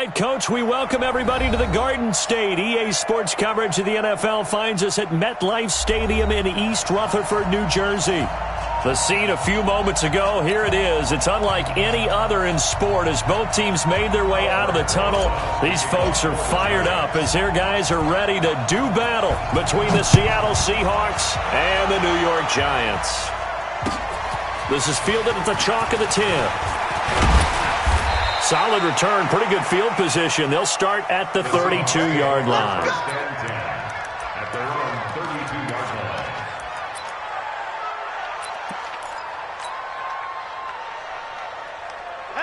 right, Coach, we welcome everybody to the Garden State. EA Sports coverage of the NFL finds us at MetLife Stadium in East Rutherford, New Jersey. The scene a few moments ago, here it is. It's unlike any other in sport as both teams made their way out of the tunnel. These folks are fired up as their guys are ready to do battle between the Seattle Seahawks and the New York Giants. This is fielded at the chalk of the 10. Solid return, pretty good field position. They'll start at the 32-yard line.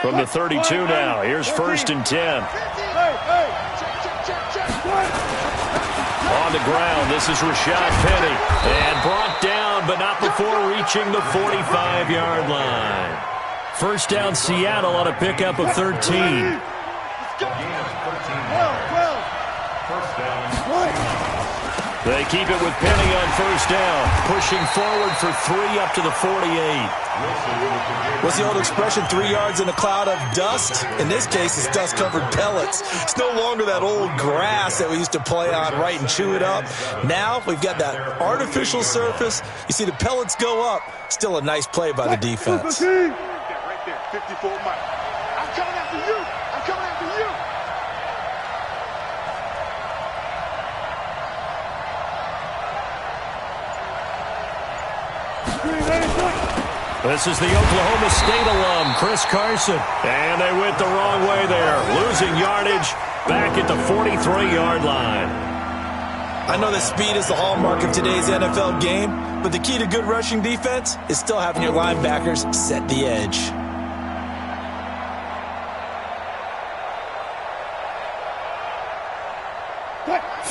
From the 32 now, here's 1st and 10. On the ground, this is Rashad Penny. And brought down, but not before reaching the 45-yard line. First down, Seattle on a pickup of 13. They keep it with Penny on first down, pushing forward for 3 up to the 48. What's the old expression, 3 yards in a cloud of dust? In this case, it's dust-covered pellets. It's no longer that old grass that we used to play on, right, and chew it up. Now we've got that artificial surface. You see the pellets go up. Still a nice play by the defense. Right there, 54 Mike. I'm coming after you. I'm coming after you. This is the Oklahoma State alum, Chris Carson. And they went the wrong way there, losing yardage back at the 43-yard line. I know that speed is the hallmark of today's NFL game, but the key to good rushing defense is still having your linebackers set the edge.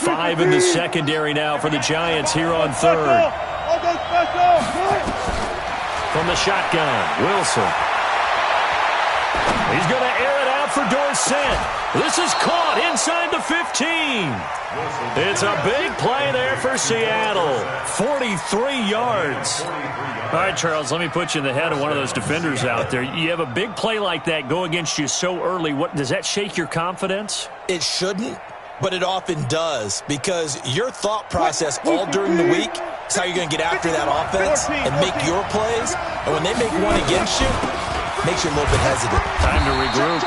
Five in the secondary now for the Giants here on third. From the shotgun, Wilson. He's going to air it out for Dorsett. This is caught inside the 15. It's a big play there for Seattle. 43 yards. All right, Charles, let me put you in the head of one of those defenders out there. You have a big play like that go against you so early. What does that shake your confidence? It shouldn't, but it often does, because your thought process all during the week is how you're going to get after that offense and make your plays. And when they make one against you, it makes you a little bit hesitant. Time to regroup.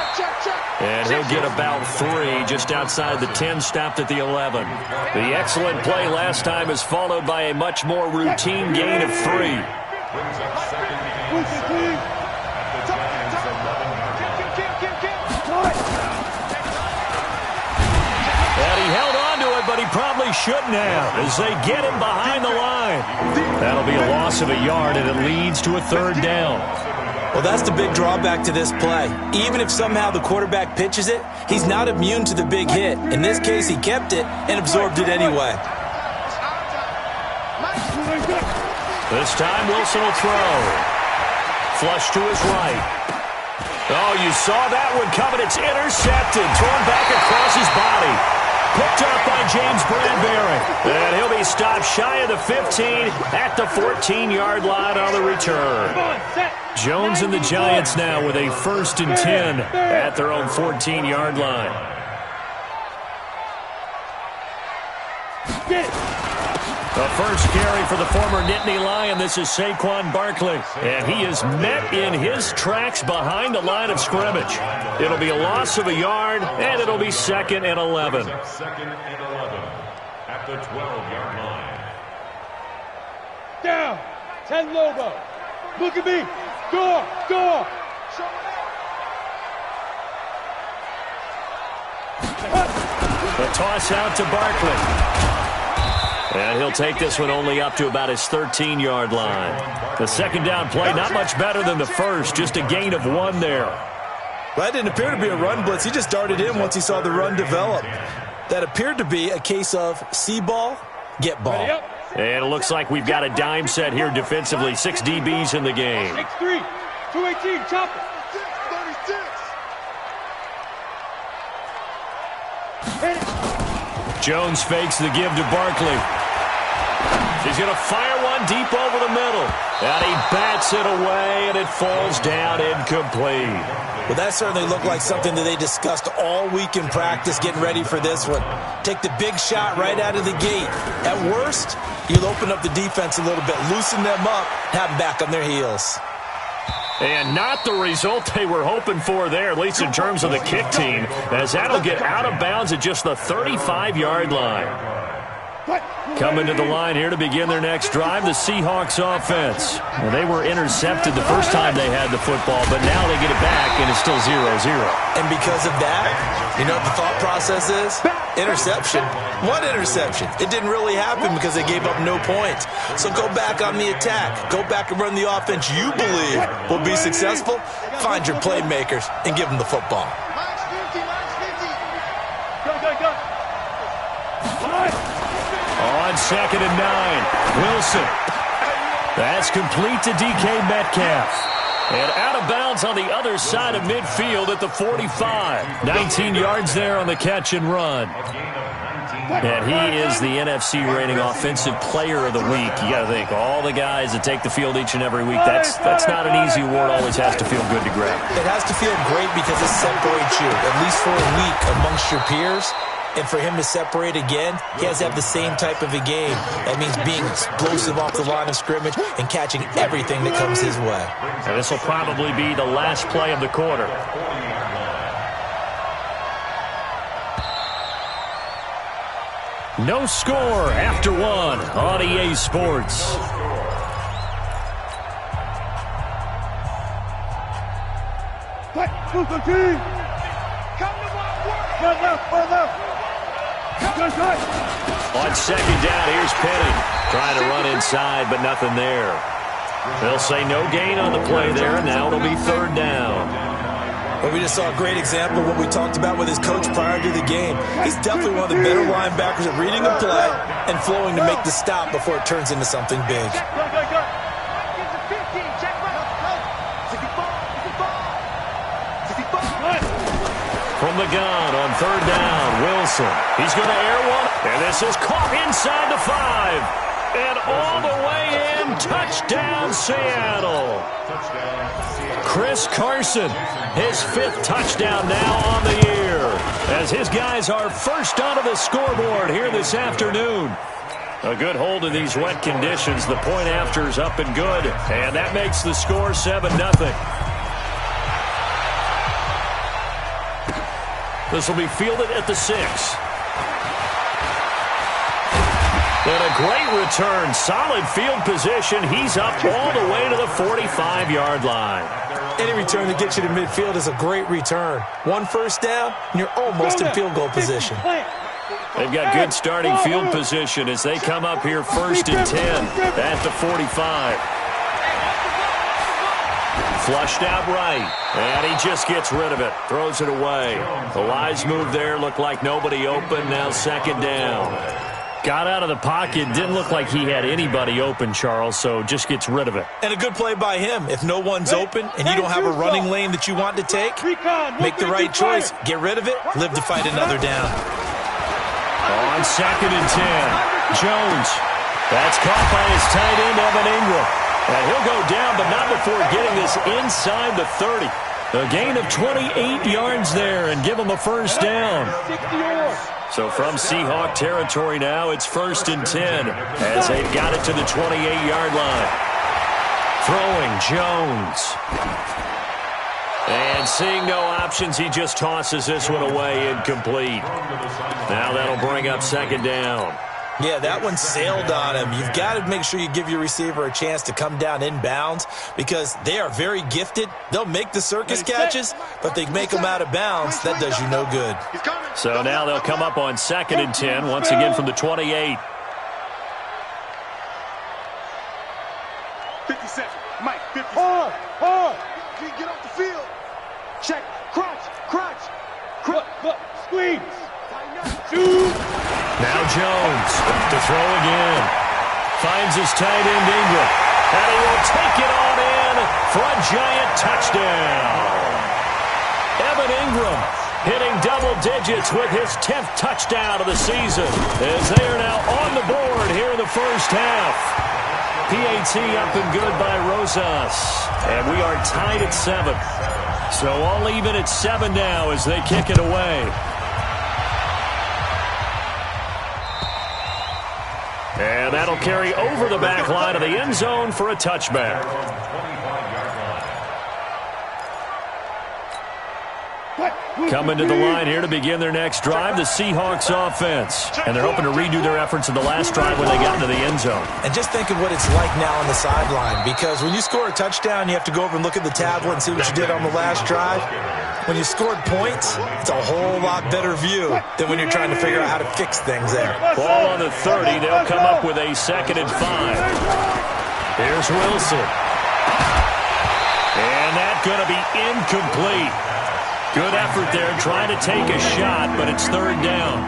And he'll get about 3 just outside the 10, stopped at the 11. The excellent play last time is followed by a much more routine gain of 3. And he held on to it, but he probably shouldn't have as they get him behind the line. That'll be a loss of a yard, and it leads to a 3rd down. Well, that's the big drawback to this play. Even if somehow the quarterback pitches it, he's not immune to the big hit. In this case, he kept it and absorbed it anyway. This time, Wilson will throw. Flush to his right. Oh, you saw that one coming. It's intercepted. Thrown back across his body. Picked up by James Bradbury. And he'll be stopped shy of the 15 at the 14-yard line on the return. Jones and the Giants now with a 1st and 10 at their own 14-yard line. The first carry for the former Nittany Lion. This is Saquon Barkley. And he is met in his tracks behind the line of scrimmage. It'll be a loss of a yard, and it'll be 2nd and 11. 2nd and 11 at the 12-yard line. Down. 10 Lobo. Look at me. Door. The toss out to Barkley. And he'll take this one only up to about his 13-yard line. The 2nd down play, not much better than the first, just a gain of 1 there. Well, that didn't appear to be a run blitz. He just darted in once he saw the run develop. That appeared to be a case of see ball, get ball. And it looks like we've got a dime set here defensively. 6 DBs in the game. 6-3, 218, chop it. 36. Jones fakes the give to Barkley. He's going to fire one deep over the middle. And he bats it away, and it falls down incomplete. Well, that certainly looked like something that they discussed all week in practice, getting ready for this one. Take the big shot right out of the gate. At worst, you'll open up the defense a little bit, loosen them up, have them back on their heels. And not the result they were hoping for there, at least in terms of the kick team, as that'll get out of bounds at just the 35-yard line. Coming to the line here to begin their next drive, the Seahawks offense. Well, they were intercepted the first time they had the football, but now they get it back, and it's still 0-0. And because of that, you know what the thought process is? Interception. What interception? It didn't really happen because they gave up no points. So go back on the attack. Go back and run the offense you believe will be successful. Find your playmakers and give them the football. On 2nd and 9, Wilson. That's complete to DK Metcalf. And out of bounds on the other side of midfield at the 45. 19 yards there on the catch and run. And he is the NFC rating offensive player of the week. You got to think, all the guys that take the field each and every week, that's not an easy award. Always has to feel good to grab. It has to feel great because it separates you, at least for a week, amongst your peers. And for him to separate again, he has to have the same type of a game. That means being explosive off the line of scrimmage and catching everything that comes his way. And this will probably be the last play of the quarter. No score after one on EA Sports. On 2nd down, here's Penny. Trying to run inside, but nothing there. They'll say no gain on the play there, and now it'll be 3rd down. Well, we just saw a great example of what we talked about with his coach prior to the game. He's definitely one of the better linebackers at reading a play and flowing to make the stop before it turns into something big. From the gun on 3rd down, Wilson. He's going to air one, and this is caught inside the 5. And all the way in, touchdown Seattle. Chris Carson, his 5th touchdown now on the year, as his guys are first onto the scoreboard here this afternoon. A good hold in these wet conditions. The point after's up and good, and that makes the score 7-0. This will be fielded at the 6. And a great return. Solid field position. He's up all the way to the 45-yard line. Any return that gets you to midfield is a great return. 1 first down, and you're almost in field goal position. They've got good starting field position as they come up here 1st and 10 at the 45. Flushed out right, and he just gets rid of it. Throws it away. The wise move there. Looked like nobody open. Now 2nd down. Got out of the pocket. Didn't look like he had anybody open, Charles, so just gets rid of it. And a good play by him. If no one's open and you don't have a running lane that you want to take, make the right choice. Get rid of it. Live to fight another down. On 2nd and 10, Jones. That's caught by his tight end, Evan Ingram. And he'll go down, but not before getting this inside the 30. A gain of 28 yards there and give him a 1st down. So from Seahawk territory now, it's 1st and 10 as they've got it to the 28-yard line. Throwing Jones. And seeing no options, he just tosses this one away, incomplete. Now that'll bring up 2nd down. Yeah, that one sailed on him. You've got to make sure you give your receiver a chance to come down inbounds because they are very gifted. They'll make the circus catches, but they make them out of bounds. That does you no good. So now they'll come up on 2nd and 10, once again from the 28. 57. Mike, 50. Hard. Get off the field. Check. Crunch. Squeeze. Shoot. Now Jones to throw again. Finds his tight end Ingram. And he will take it on in for a giant touchdown. Evan Ingram hitting double digits with his 10th touchdown of the season as they are now on the board here in the 1st half. PAT up and good by Rosas. And we are tied at 7. So all even at 7 now as they kick it away. And that'll carry over the back line of the end zone for a touchback. Coming to the line here to begin their next drive, the Seahawks offense. And they're hoping to redo their efforts in the last drive when they got into the end zone. And just think of what it's like now on the sideline, because when you score a touchdown, you have to go over and look at the tablet and see what you did on the last drive. When you scored points, it's a whole lot better view than when you're trying to figure out how to fix things there. Ball on the 30. They'll come up with a 2nd and 5. Here's Wilson. And that's going to be incomplete. Good effort there trying to take a shot, but it's 3rd down.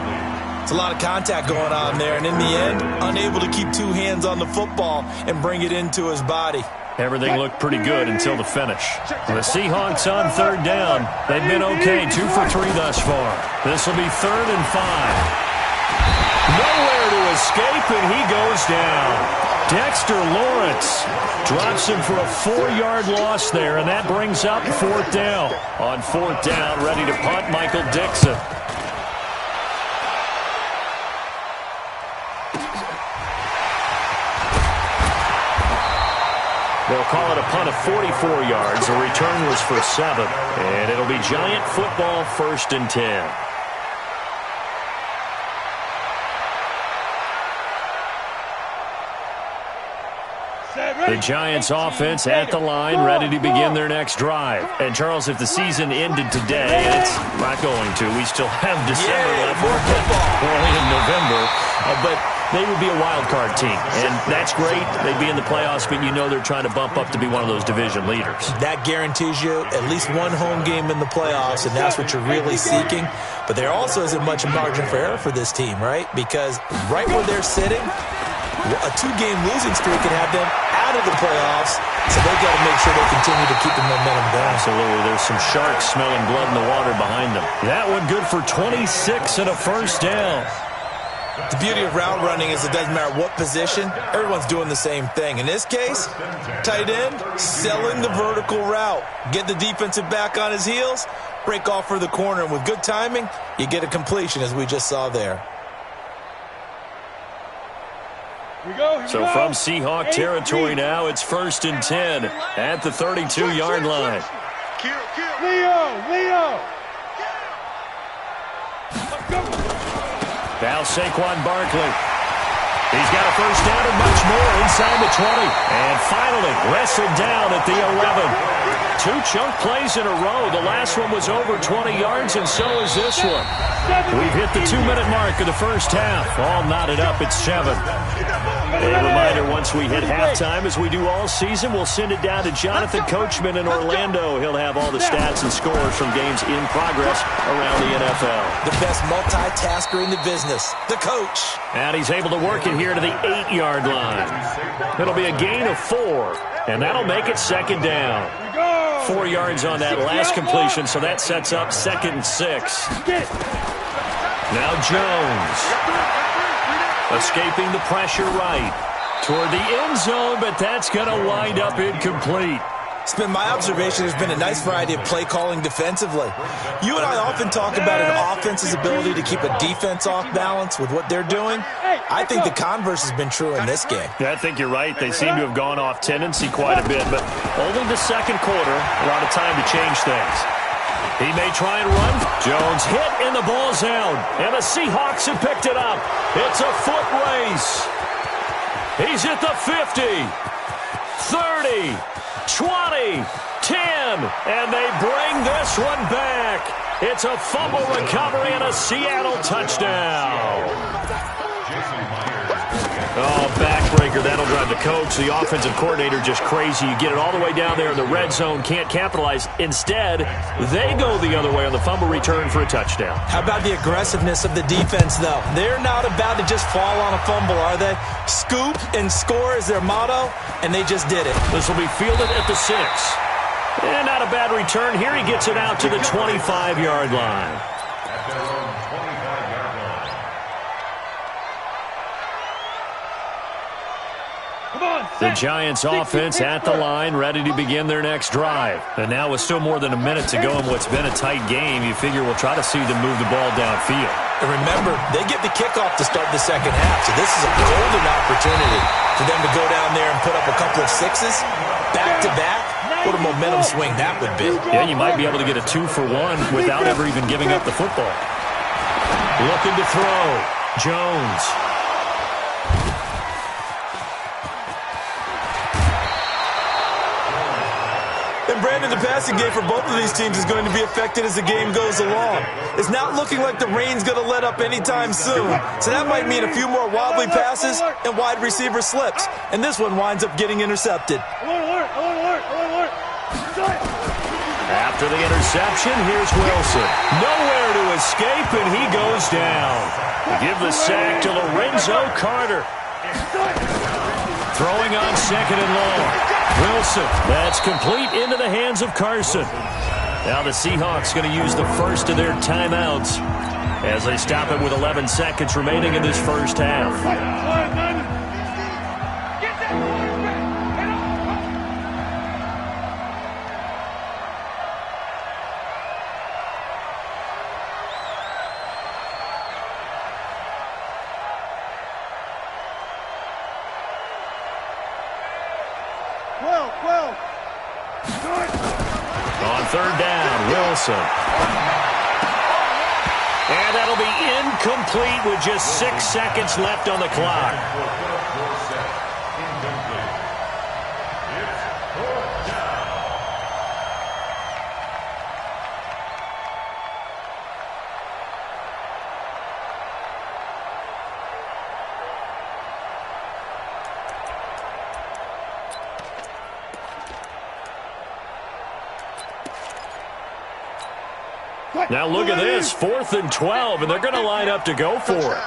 It's a lot of contact going on there, and in the end, unable to keep 2 hands on the football and bring it into his body. Everything looked pretty good until the finish. The Seahawks on 3rd down. They've been okay, 2 for 3 thus far. This will be 3rd and 5. Nowhere to escape, and he goes down. Dexter Lawrence drops him for a 4-yard loss there, and that brings up 4th down. On 4th down, ready to punt, Michael Dixon. They'll call it a punt of 44 yards. The return was for 7. And it'll be Giant football, 1st and 10. The Giants offense at the line, ready to begin their next drive. And, Charles, if the season ended today, and it's not going to, we still have December left. We're only in November. But they would be a wild card team. And that's great. They'd be in the playoffs, but you know they're trying to bump up to be one of those division leaders. That guarantees you at least 1 home game in the playoffs, and that's what you're really seeking. But there also isn't much margin for error for this team, right? Because right where they're sitting, a 2-game losing streak can have them out of the playoffs, so they've got to make sure they continue to keep the momentum going. Absolutely. There's some sharks smelling blood in the water behind them. That one good for 26 and a 1st down. The beauty of route running is it doesn't matter what position, everyone's doing the same thing. In this case, tight end, selling the vertical route. Get the defensive back on his heels, break off for the corner, and with good timing, you get a completion as we just saw there. So from Seahawk territory now, it's 1st and 10 at the 32-yard line. Leo! Now Saquon Barkley. He's got a 1st down and much more inside the 20. And finally wrestled down at the 11. 2 chunk plays in a row. The last one was over 20 yards, and so is this one. We've hit the 2-minute mark of the first half. All knotted up at 7. A reminder, once we hit halftime, as we do all season, we'll send it down to Jonathan Coachman in Orlando. He'll have all the stats and scores from games in progress around the NFL. The best multitasker in the business, the coach. And he's able to work it here to the 8-yard line. It'll be a gain of 4, and that'll make it 2nd down. 4 yards on that last completion, so that sets up 2nd and 6. Now Jones. Escaping the pressure right toward the end zone, but that's going to wind up incomplete. It's been my observation there's been a nice variety of play calling defensively. You and I often talk about an offense's ability to keep a defense off balance with what they're doing. I think the converse has been true in this game. Yeah, I think you're right. They seem to have gone off tendency quite a bit, but only the 2nd quarter, a lot of time to change things. He may try and run. Jones hit and the ball's out. And the Seahawks have picked it up. It's a foot race. He's at the 50, 30, 20, 10, and they bring this one back. It's a fumble recovery and a Seattle touchdown. Oh, backbreaker. That'll drive the coach, the offensive coordinator, just crazy. You get it all the way down there in the red zone, can't capitalize. Instead, they go the other way on the fumble return for a touchdown. How about the aggressiveness of the defense, though? They're not about to just fall on a fumble, are they? Scoop and score is their motto, and they just did it. This will be fielded at the 6. And not a bad return. Here he gets it out to the 25-yard line. The Giants offense at the line, ready to begin their next drive. And now with still more than a minute to go in what's been a tight game, you figure we'll try to see them move the ball downfield. And remember, they get the kickoff to start the second half, so this is a golden opportunity for them to go down there and put up a couple of sixes back-to-back. What a momentum swing that would be. Yeah, you might be able to get a 2-for-1 without ever even giving up the football. Looking to throw. Jones. And Brandon, the passing game for both of these teams is going to be affected as the game goes along. It's not looking like the rain's going to let up anytime soon, so that might mean a few more wobbly passes and wide receiver slips. And this one winds up getting intercepted. After the interception, here's Wilson. Nowhere to escape, and he goes down. Give the sack to Lorenzo Carter. Throwing on second and long. Wilson, that's complete into the hands of Carson. Now the Seahawks going to use the first of their timeouts as they stop it with 11 seconds remaining in this first half. On third down, Wilson. And that'll be incomplete with just 6 seconds left on the clock. Now look at this, 4th and 12, and they're going to line up to go for it.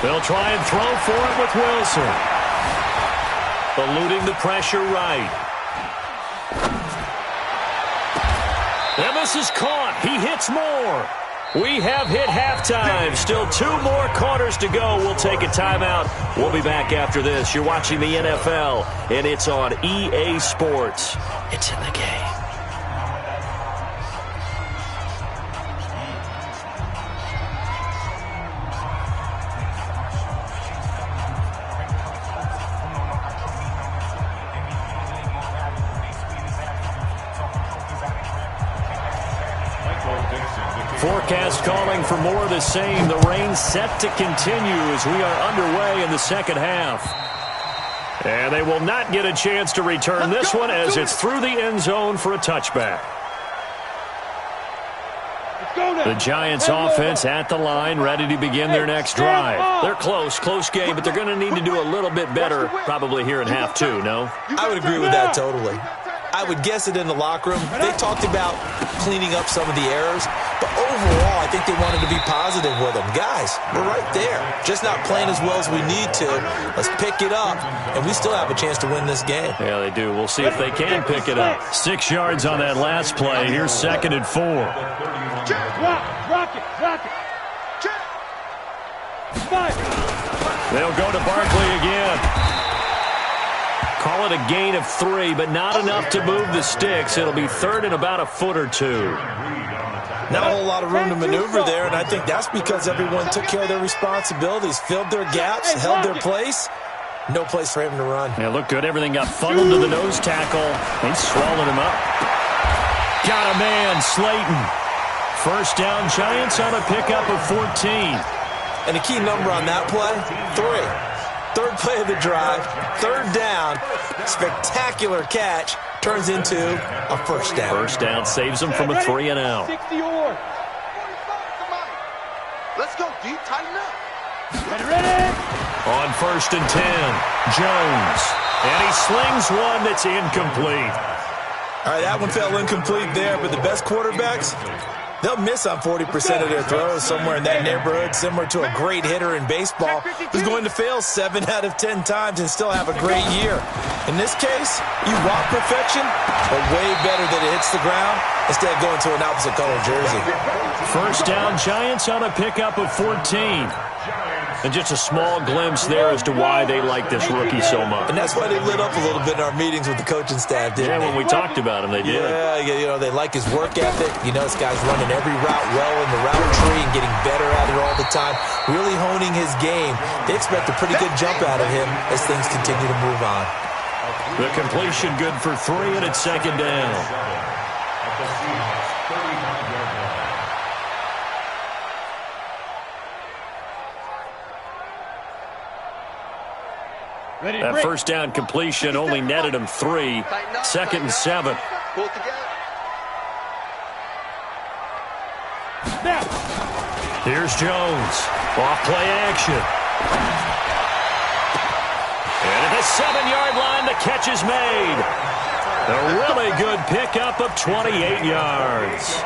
They'll try and throw for it with Wilson. Eluding the pressure right. And this is caught. He hits more. We have hit halftime. Still 2 more quarters to go. We'll take a timeout. We'll be back after this. You're watching the NFL, and it's on EA Sports. It's in the game. Forecast calling for more of the same. The rain set to continue as we are underway in the second half. And they will not get a chance to return this one as it's through the end zone for a touchback. The Giants offense at the line, ready to begin their next drive. They're close game, but they're going to need to do a little bit better probably here in half 2, no? I would agree with that totally. I would guess it in the locker room. They talked about cleaning up some of the errors, but overall, I think they wanted to be positive with them. Guys, we're right there. Just not playing as well as we need to. Let's pick it up, and we still have a chance to win this game. Yeah, they do. We'll see if they can pick it up. 6 yards on that last play. Here's 2nd and 4. Rock it. They'll go to Barkley again. Call it a gain of 3, but not enough to move the sticks. It'll be 3rd and about a foot or 2. Not a whole lot of room to maneuver there, and I think that's because everyone took care of their responsibilities, filled their gaps, held their place. No place for him to run. Yeah, looked good. Everything got funneled to the nose tackle. He's swallowed him up. Got a man, Slayton. First down, Giants on a pickup of 14. And a key number on that play, 3. 3rd play of the drive, 3rd down, spectacular catch, turns into a first down. First down saves them from a 3 and out. 60 or. Let's go deep, tighten up. Ready. On 1st and 10, Jones. And he slings one that's incomplete. All right, that one fell incomplete there, but the best quarterbacks, they'll miss on 40% of their throws, somewhere in that neighborhood, similar to a great hitter in baseball who's going to fail 7 out of 10 times and still have a great year. In this case, you want perfection, but way better that it hits the ground instead of going to an opposite color jersey. First down, Giants on a pickup of 14. And just a small glimpse there as to why they like this rookie so much. And that's why they lit up a little bit in our meetings with the coaching staff, didn't they? When we talked about him, they did. Yeah, you know, they like his work ethic. You know, this guy's running every route well in the route tree and getting better at it all the time, really honing his game. They expect a pretty good jump out of him as things continue to move on. The completion good for 3, and it's second down. That first down completion only netted him 3. Second and 7. Here's Jones. Off play action. And at the 7-yard line, the catch is made. A really good pickup of 28 yards.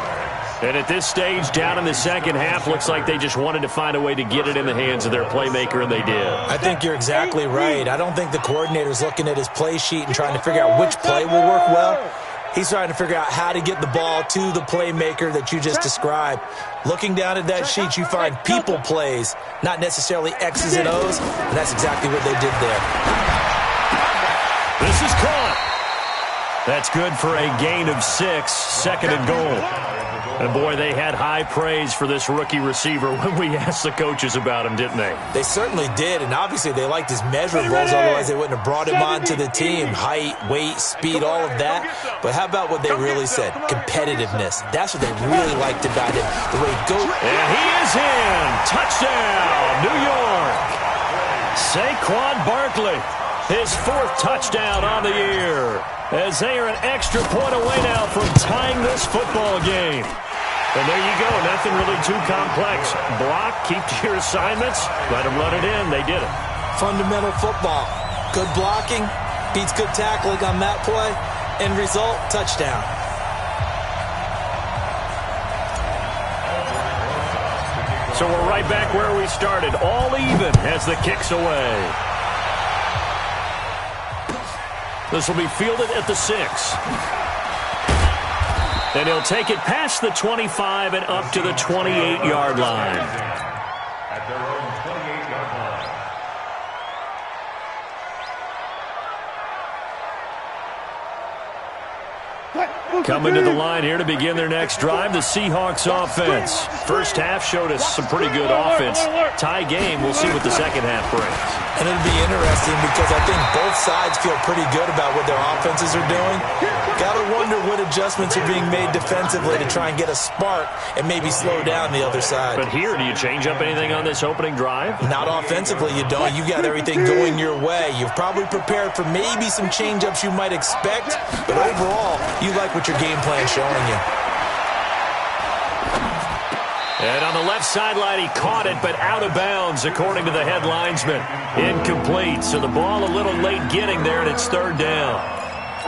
And at this stage, down in the second half, looks like they just wanted to find a way to get it in the hands of their playmaker, and they did. I think you're exactly right. I don't think the coordinator's looking at his play sheet and trying to figure out which play will work well. He's trying to figure out how to get the ball to the playmaker that you just described. Looking down at that sheet, you find people plays, not necessarily X's and O's, and that's exactly what they did there. This is caught. That's good for a gain of 6, second and goal. And, boy, they had high praise for this rookie receiver when we asked the coaches about him, didn't they? They certainly did, and obviously they liked his measurables, otherwise they wouldn't have brought him onto the team. Height, weight, speed, all of that. But how about what they really said? Competitiveness. That's what they really liked about him. The way he goes. And he is in. Touchdown, New York. Saquon Barkley, his 4th touchdown on the year, as they are an extra point away now from tying this football game. And there you go, nothing really too complex. Block, keep to your assignments, let them run it in. They did it. Fundamental football. Good blocking, beats good tackling on that play. End result, touchdown. So we're right back where we started. All even as the kick's away. This will be fielded at the 6. And he'll take it past the 25 and up to the 28-yard line. At their own 28-yard line. Coming to the line here to begin their next drive, the Seahawks offense. First half showed us some pretty good offense. Tie game, we'll see what the second half brings. And it'll be interesting because I think both sides feel pretty good about what their offenses are doing. Got to wonder what adjustments are being made defensively to try and get a spark and maybe slow down the other side. But here, do you change up anything on this opening drive? Not offensively, you don't. You got everything going your way. You've probably prepared for maybe some change-ups you might expect, but overall, you like what your game plan's showing you. And on the left sideline, he caught it, but out of bounds, according to the head linesman. Incomplete, so the ball a little late getting there, and it's 3rd down.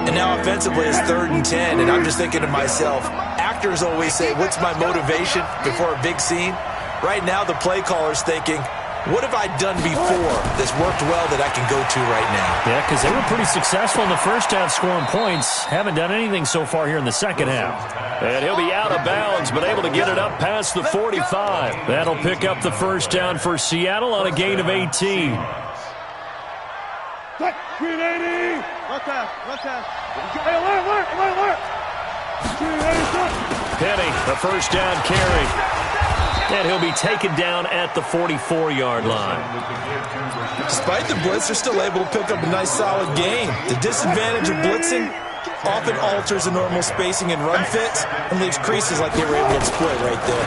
And now offensively, it's 3rd and 10, and I'm just thinking to myself, actors always say, what's my motivation before a big scene? Right now, the play caller's thinking, what have I done before that's worked well that I can go to right now? Yeah, because they were pretty successful in the first half scoring points. Haven't done anything so far here in the second half. And he'll be out of bounds, but able to get it up past the 45. That'll pick up the first down for Seattle on a gain of 18. Green 80. Penny, the first down carry. And he'll be taken down at the 44-yard line. Despite the blitz, they're still able to pick up a nice, solid gain. The disadvantage of blitzing often alters the normal spacing and run fits and leaves creases like they were able to exploit right there.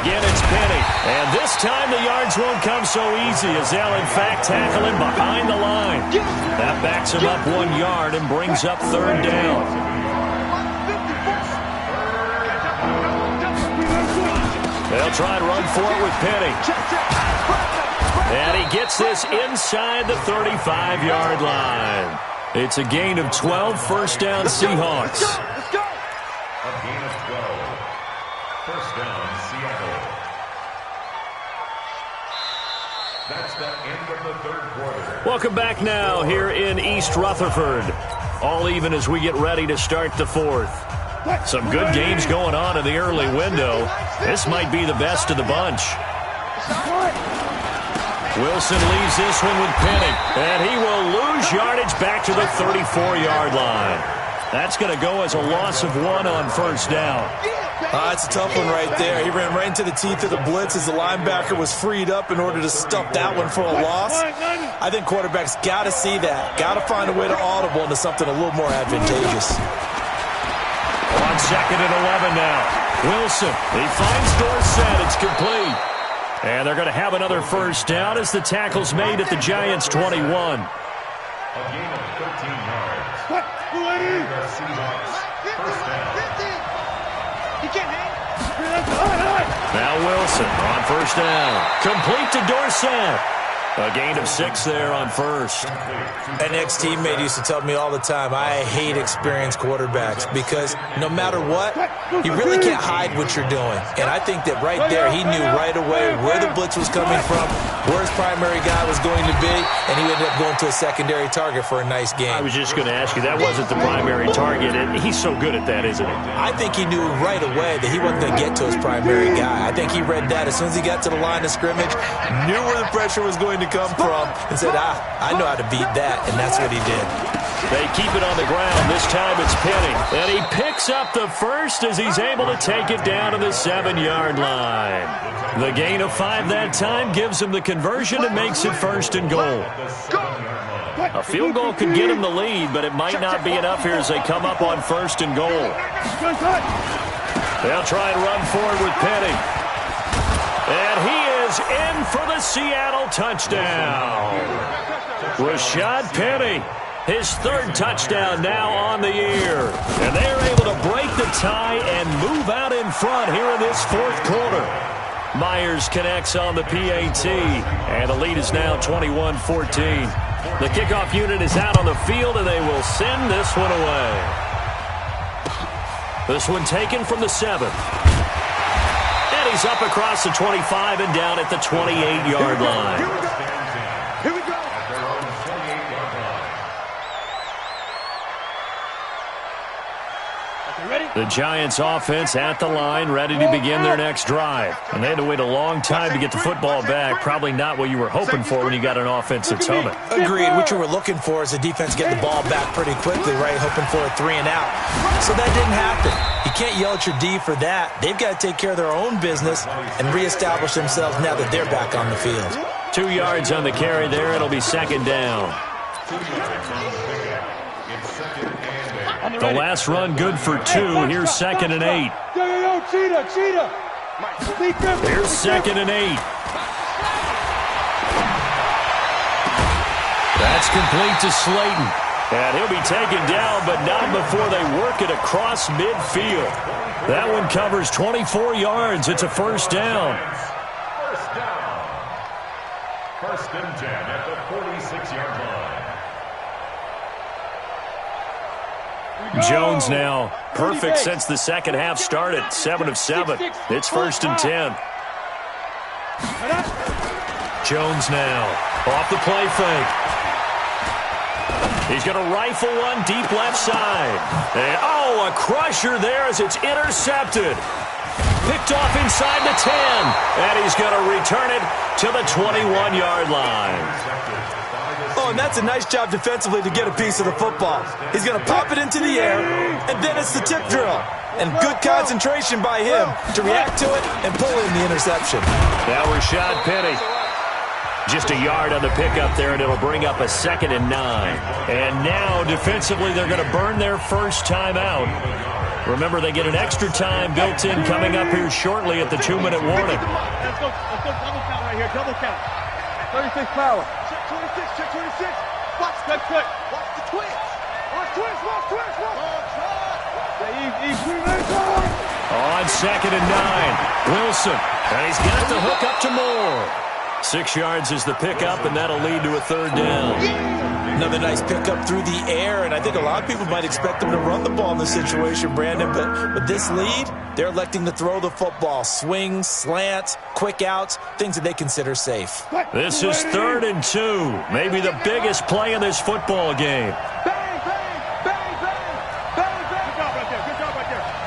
Again, it's Penny. And this time the yards won't come so easy as they'll, in fact, tackle him behind the line. That backs him up 1 yard and brings up 3rd down. They'll try and run for it with Penny. And he gets this inside the 35-yard line. It's a gain of 12, first down Seahawks. A gain of 12. First down, Seattle. That's the end of the 3rd quarter. Welcome back now here in East Rutherford. All even as we get ready to start the 4th. Some good games going on in the early window. This might be the best of the bunch. Wilson leaves this one with Penny, and he will lose yardage back to the 34-yard line. That's going to go as a loss of 1 on first down. That's a tough one right there. He ran right into the teeth of the blitz as the linebacker was freed up in order to stuff that one for a loss. I think quarterbacks got to see that. Got to find a way to audible into something a little more advantageous. On 2nd and 11 now. Wilson, he finds Dorsett. It's complete. And they're going to have another first down as the tackle's made at the Giants' 21. A gain of 13 yards. What? First down. Now Wilson on first down. Complete to Dorsett. A gain of 6 there on first. An ex-teammate used to tell me all the time, I hate experienced quarterbacks because no matter what, you really can't hide what you're doing. And I think that right there, he knew right away where the blitz was coming from, where his primary guy was going to be, and he ended up going to a secondary target for a nice game. I was just going to ask you, that wasn't the primary target, and he's so good at that, isn't he? I think he knew right away that he wasn't going to get to his primary guy. I think he read that as soon as he got to the line of scrimmage, knew where the pressure was going to come from, and said, I know how to beat that, and that's what he did. They keep it on the ground. This time it's Penny. And he picks up the first as he's able to take it down to the 7-yard line. The gain of 5 that time gives him the conversion and makes it 1st and goal. A field goal could get him the lead, but it might not be enough here as they come up on 1st and goal. They'll try and run forward with Penny. And he is in for the Seattle touchdown. Rashad Penny, his 3rd touchdown now on the year. And they're able to break the tie and move out in front here in this 4th quarter. Myers connects on the PAT, and the lead is now 21-14. The kickoff unit is out on the field, and they will send this one away. This one taken from the 7. And he's up across the 25 and down at the 28-yard line. Here we go. The Giants offense at the line, ready to begin their next drive. And they had to wait a long time to get the football back. Probably not what you were hoping for when you got an offense that's humming. Agreed. What you were looking for is the defense getting the ball back pretty quickly, right? Hoping for a 3 and out. So that didn't happen. You can't yell at your D for that. They've got to take care of their own business and reestablish themselves now that they're back on the field. 2 yards on the carry there. It'll be 2nd down. The last run good for 2. Here's 2nd and 8. Cheetah. Here's 2nd and 8. That's complete to Slayton. And he'll be taken down, but not before they work it across midfield. That one covers 24 yards. It's a 1st down. First and 10 at the 46-yard line. Jones now perfect since the second half started. 7 of 7. It's 1st and 10. Jones now off the play fake. He's going to rifle one deep left side. And, a crusher there as it's intercepted. Picked off inside the 10. And he's going to return it to the 21-yard line. Oh, and that's a nice job defensively to get a piece of the football. He's going to pop it into the air, and then it's the tip drill. And good concentration by him to react to it and pull in the interception. Now Rashad Penny. Just a yard on the pickup there, and it'll bring up a 2nd and 9. And now, defensively, they're going to burn their first time out. Remember, they get an extra time built in coming up here shortly at the 2-minute warning. Let's go double count right here. Double count. 36 power. Check 26. Check 26. Watch. Good. Watch the twins. Watch twins. On 2nd and 9. Wilson. And he's got the hook up to Moore. 6 yards is the pickup, and that'll lead to a 3rd down. Another nice pickup through the air, and I think a lot of people might expect them to run the ball in this situation, Brandon, but with this lead, they're electing to throw the football. Swings, slants, quick outs, things that they consider safe. This is 3rd and 2. Maybe the biggest play in this football game. Bang. Good job right there.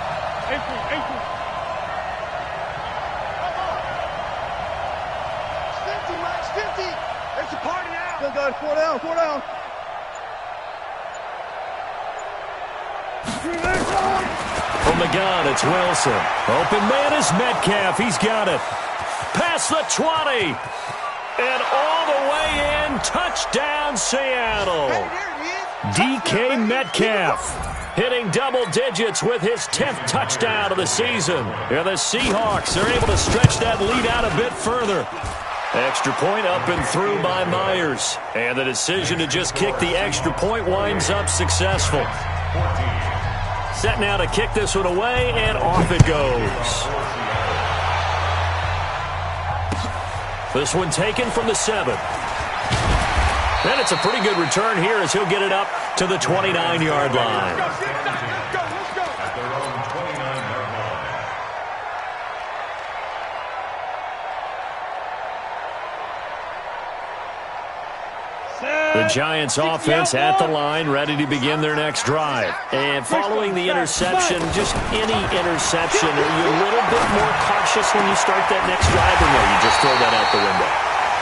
Max 50. It's a party now. Good, guys. 4 down, 4 down. From the gun, it's Wilson. Open man is Metcalf. He's got it. Past the 20. And all the way in. Touchdown, Seattle. DK Metcalf hitting double digits with his 10th touchdown of the season. And the Seahawks are able to stretch that lead out a bit further. Extra point up and through by Myers. And the decision to just kick the extra point winds up successful. Set now to kick this one away, and off it goes. This one taken from the 7. And it's a pretty good return here as he'll get it up to the 29-yard line. At their own 29-yard line. The Giants offense at the line, ready to begin their next drive. And following the interception, just any interception, are you a little bit more cautious when you start that next drive, or no, you just throw that out the window?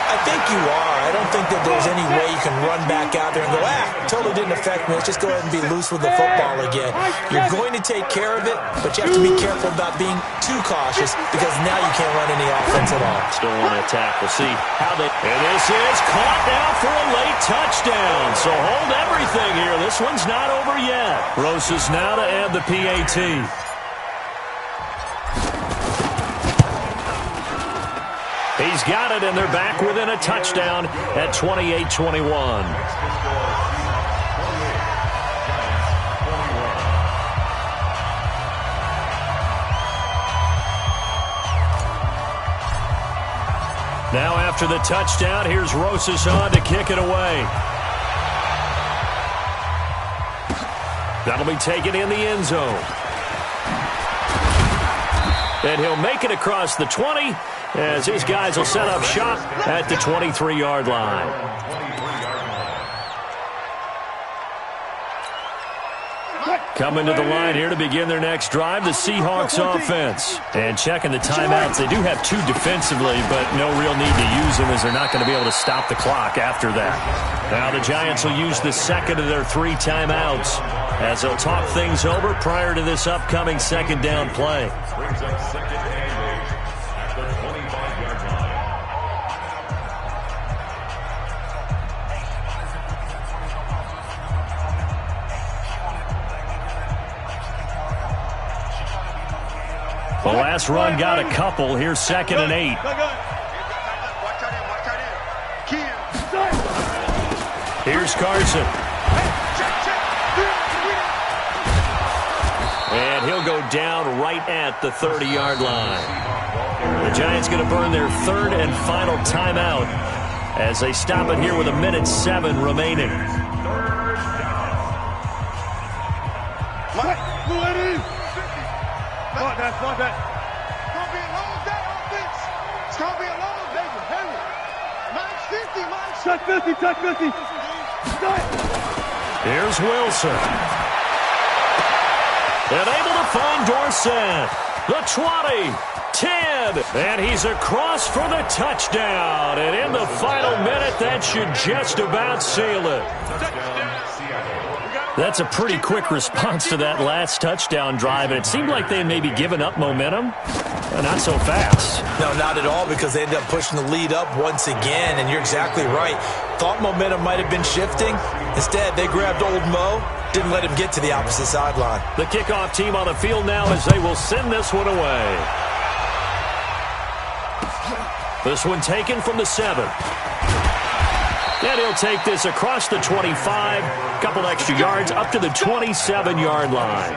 I think you are. I don't think that there's any way you can run back out there and go, totally didn't affect me. Let's just go ahead and be loose with the football again. You're going to take care of it, but you have to be careful about being too cautious because now you can't run any offense at all. Still want to attack. We'll see how they... And this is caught now for a late touchdown. So hold everything here. This one's not over yet. Rosas now to add the PAT. He's got it, and they're back within a touchdown at 28-21. Now after the touchdown, here's Rosas on to kick it away. That'll be taken in the end zone. And he'll make it across the 20 as his guys will set up shop at the 23-yard line. Coming to the line here to begin their next drive, the Seahawks offense. And checking the timeouts, they do have 2 defensively, but no real need to use them as they're not going to be able to stop the clock after that. Now the Giants will use the second of their 3 timeouts as they'll talk things over prior to this upcoming second down play. Brings up second and 8 at the 25-yard line. The last run got a couple. Here's second and 8. Here's Carson. And he'll go down right at the 30-yard line. The Giants going to burn their 3rd and final timeout as they stop it here with 1:07 remaining. It's going to be a long day, offense. It's going to be a long day. Minus 50, minus 50. Touch 50. Here's Wilson. And able to find Dorsett. The 20, 10, and he's across for the touchdown. And in the final minute, that should just about seal it. That's a pretty quick response to that last touchdown drive, and it seemed like they had maybe given up momentum. Not so fast. No, not at all, because they ended up pushing the lead up once again, and you're exactly right. Thought momentum might have been shifting. Instead, they grabbed old Mo, didn't let him get to the opposite sideline. The kickoff team on the field now as they will send this one away. This one taken from the 7. And he'll take this across the 25, couple extra yards up to the 27-yard line.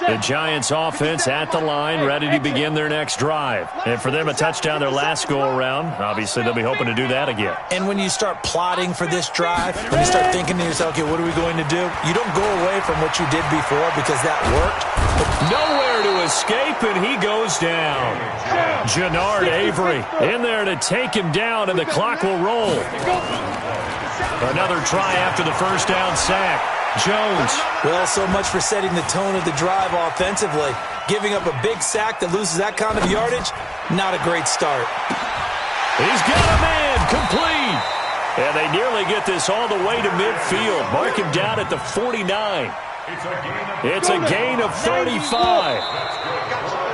The Giants offense at the line, ready to begin their next drive. And for them, a touchdown their last go-around. Obviously, they'll be hoping to do that again. And when you start plotting for this drive, when you start thinking to yourself, okay, what are we going to do? You don't go away from what you did before because that worked. Nowhere to escape, and he goes down. Jannard Avery in there to take him down, and the clock will roll. Another try after the first down sack. Jones. Well, so much for setting the tone of the drive offensively. Giving up a big sack that loses that kind of yardage, not a great start. He's got a man, complete. And they nearly get this all the way to midfield. Mark him down at the 49. It's a gain of 35.